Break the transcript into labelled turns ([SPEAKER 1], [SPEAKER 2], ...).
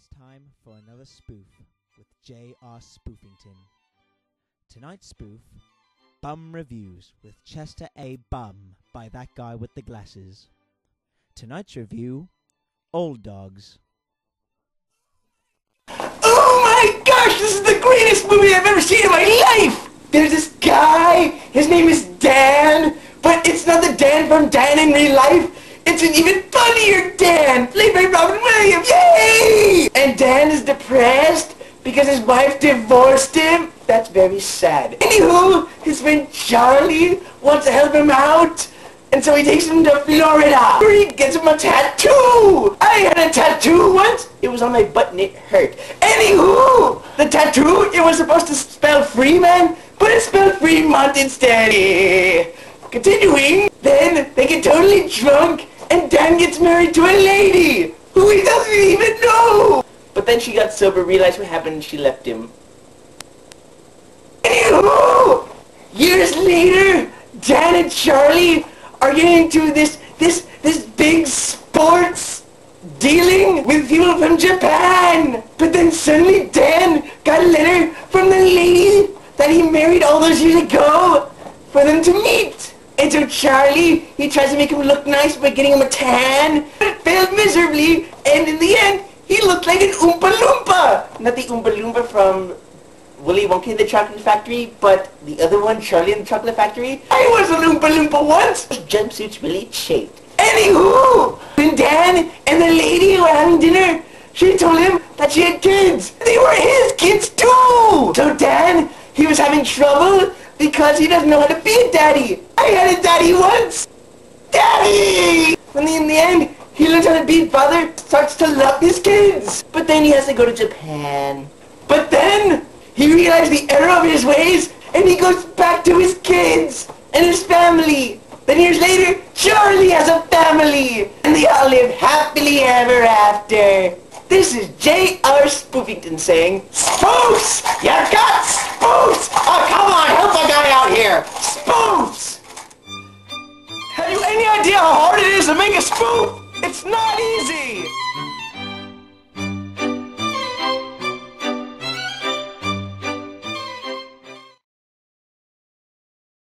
[SPEAKER 1] It's time for another spoof with J.R. Spoofington. Tonight's spoof, Bum Reviews with Chester A. Bum by that guy with the glasses. Tonight's review, Old Dogs.
[SPEAKER 2] Oh my gosh, this is the greatest movie I've ever seen in my life! There's this guy, his name is Dan, but it's not the Dan from Dan in real life. It's an even funnier Dan, played by Robin Williams, yay! And Dan is depressed because his wife divorced him. That's very sad. Anywho, his friend Charlie wants to help him out, and so he takes him to Florida, where he gets him a tattoo! I had a tattoo once. It was on my butt and it hurt. Anywho, the tattoo, it was supposed to spell Freeman, but it spelled Fremont instead. Continuing, then they get totally drunk, and Dan gets married to a lady who he doesn't even know. But then she got sober, realized what happened, and she left him. Anywho, years later, Dan and Charlie are getting into this big sports dealing with people from Japan. But then suddenly Dan got a letter from the lady that he married all those years ago for them to meet. And so Charlie, he tries to make him look nice by getting him a tan, but it failed miserably, and in the end, he looked like an Oompa Loompa. Not the Oompa Loompa from Willy Wonka in the Chocolate Factory, but the other one, Charlie in the Chocolate Factory. I was an Oompa Loompa once. His jumpsuit's really chafed. Anywho, when Dan and the lady were having dinner, she told him that she had kids. They were his kids too. So Dan, he was having trouble because he doesn't know how to be a daddy. I had a daddy once. Daddy! And in the end, he learns how to be a father, starts to love his kids. But then he has to go to Japan. But then he realized the error of his ways, and he goes back to his kids and his family. Then years later, Charlie has a family, and they all live happily ever after. This is J.R. Spoofington saying, Spoofs! You got spoofs! Oh, come on, help a guy out here! Spoofs! Have you any idea how hard it is to make a spoof? It's not easy!